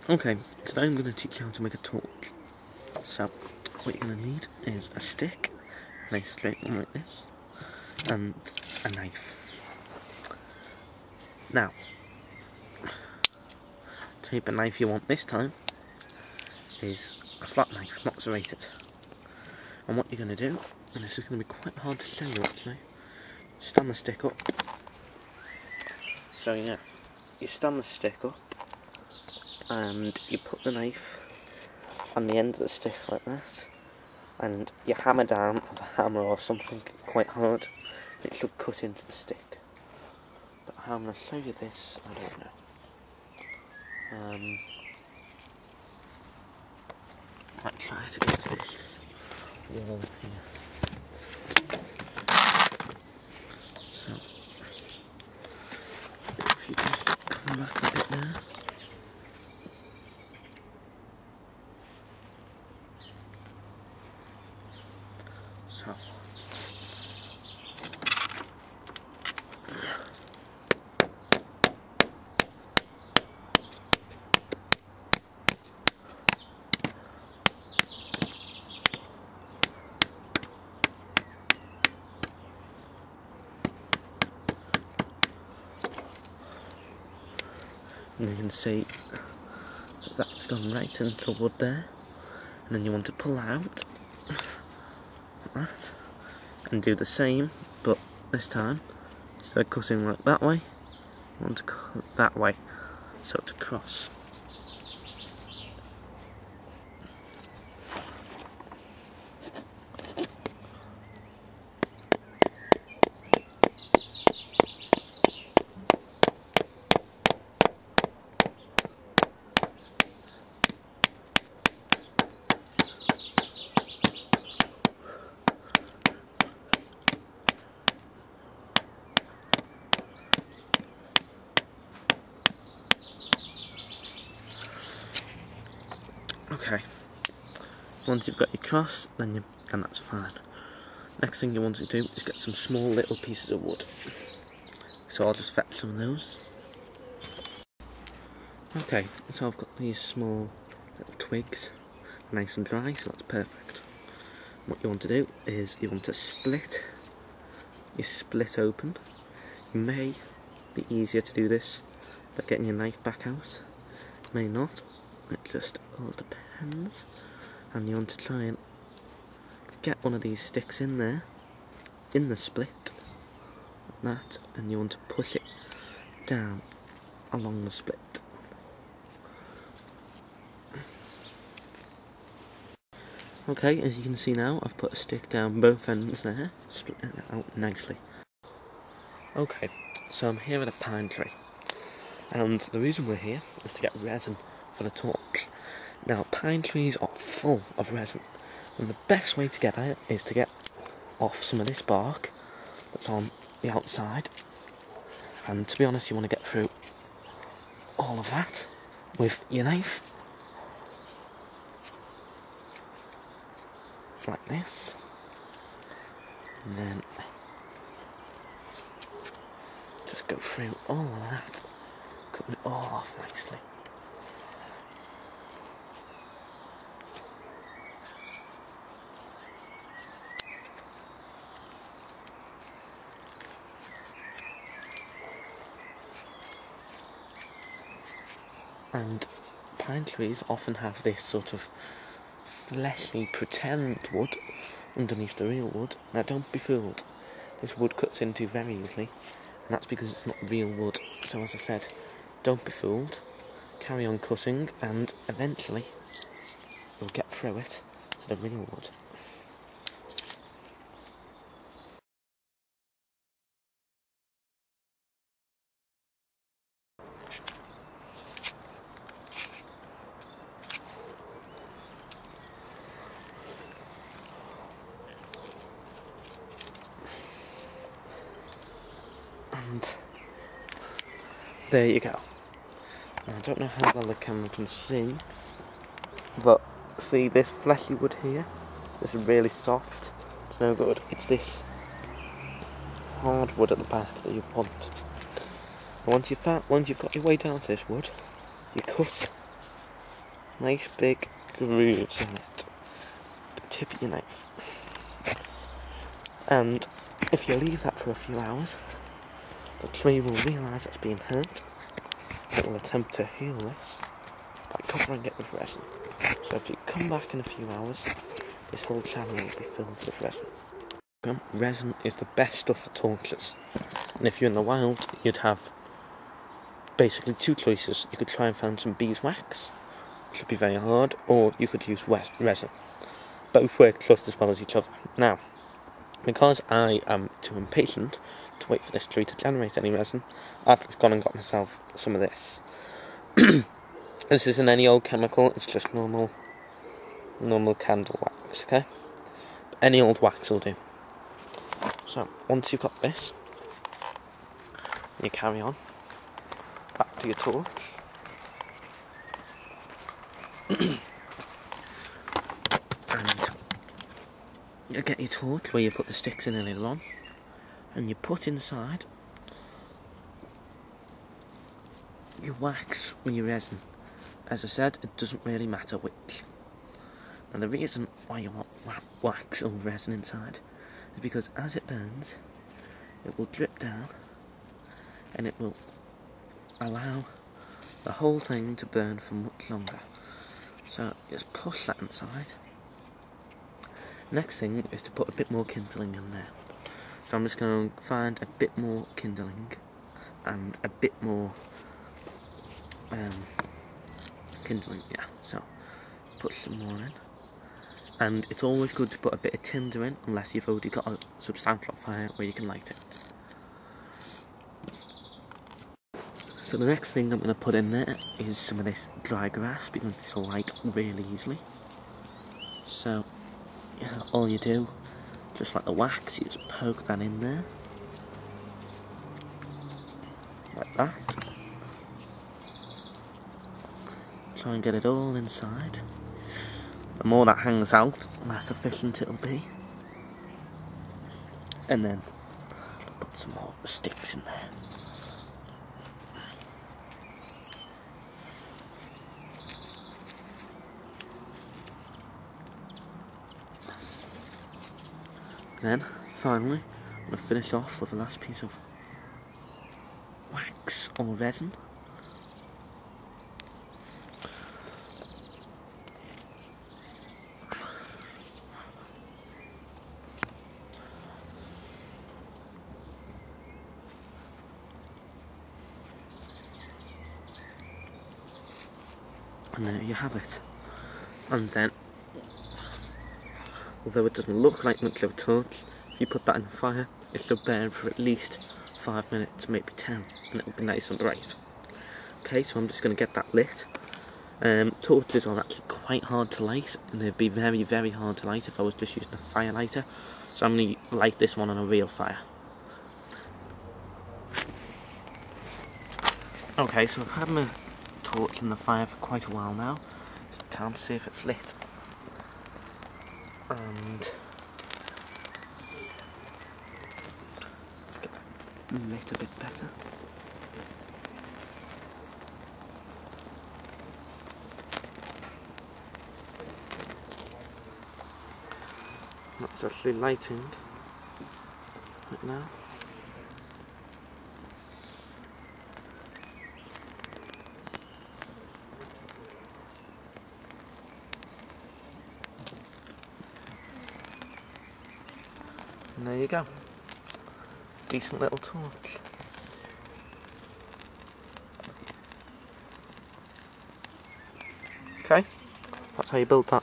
Okay, today I'm going to teach you how to make a torch. So, what you're going to need is a stick, a nice straight one like this, and a knife. Now, the type of knife you want this time is a flat knife, not serrated. And what you're going to do, and this is going to be quite hard to show you actually, stand the stick up. So yeah, you stand the stick up, and you put the knife on the end of the stick like that, and you hammer down with a hammer or something quite hard. It should cut into the stick. But how I'm going to show you this, I don't know. I might try it against this wall here. So, if you just come back a bit there. So, and you can see that that's gone right into the wood there, and then you want to pull out like that and do the same, but this time instead of cutting like that way, you want to cut that way, so to cross. Okay, once you've got your cross, then that's fine. Next thing you want to do is get some small little pieces of wood. So I'll just fetch some of those. Okay, so I've got these small little twigs, nice and dry, so that's perfect. What you want to do is you want to split open. It may be easier to do this by getting your knife back out, may not, it just all depends. And you want to try and get one of these sticks in there, in the split, like that, and you want to push it down along the split. Okay, as you can see now, I've put a stick down both ends there, splitting it out nicely. Okay, so I'm here at a pine tree, and the reason we're here is to get resin for the torch. Now, pine trees are full of resin, and the best way to get it is to get off some of this bark that's on the outside, and to be honest, you want to get through all of that with your knife, like this, and then just go through all of that, cutting it all off nicely. And pine trees often have this sort of fleshy pretend wood underneath the real wood. Now don't be fooled, this wood cuts into very easily, and that's because it's not real wood. So as I said, don't be fooled, carry on cutting, and eventually you'll get through it to the real wood. And there you go. Now, I don't know how well the camera can see, but see this fleshy wood here? This is really soft. It's no good. It's this hard wood at the back that you want. And once you've got your way down to this wood, you cut nice big grooves in it, the tip of your knife. And if you leave that for a few hours, the tree will realise it's been hurt. It will attempt to heal this by covering it with resin. So if you come back in a few hours, this whole channel will be filled with resin. Resin is the best stuff for torches. And if you're in the wild, you'd have basically two choices. You could try and find some beeswax, which would be very hard, or you could use resin. Both work just as well as each other. Now, because I am too impatient to wait for this tree to generate any resin, I've just gone and got myself some of this. This isn't any old chemical, it's just normal candle wax, okay? Any old wax will do. So, once you've got this, you carry on back to your torch. And you get your torch where you put the sticks in earlier on, and you put inside your wax with your resin. As I said, it doesn't really matter which. And the reason why you want wax or resin inside is because as it burns, it will drip down and it will allow the whole thing to burn for much longer. So just push that inside. Next thing is to put a bit more kindling in there. So I'm just going to find a bit more kindling and a bit more kindling, yeah. So put some more in. And it's always good to put a bit of tinder in, unless you've already got a substantial fire where you can light it. So the next thing I'm going to put in there is some of this dry grass, because this will light really easily. So, yeah, all you do, just like the wax, you just poke that in there. Like that. Try and get it all inside. The more that hangs out, the less efficient it'll be. And then put some more sticks in there. Then, finally, I'm going to finish off with the last piece of wax or resin. And there you have it. And then, although it doesn't look like much of a torch, if you put that in the fire, it should burn for at least 5 minutes, maybe 10, and it'll be nice and bright. Okay, so I'm just going to get that lit. Torches are actually quite hard to light, and they'd be very, very hard to light if I was just using a fire lighter. So I'm going to light this one on a real fire. Okay, so I've had my torch in the fire for quite a while now. It's time to see if it's lit. And let's get that lit a bit better. That's actually lighting right now. And there you go. Decent little torch. Okay, that's how you build that.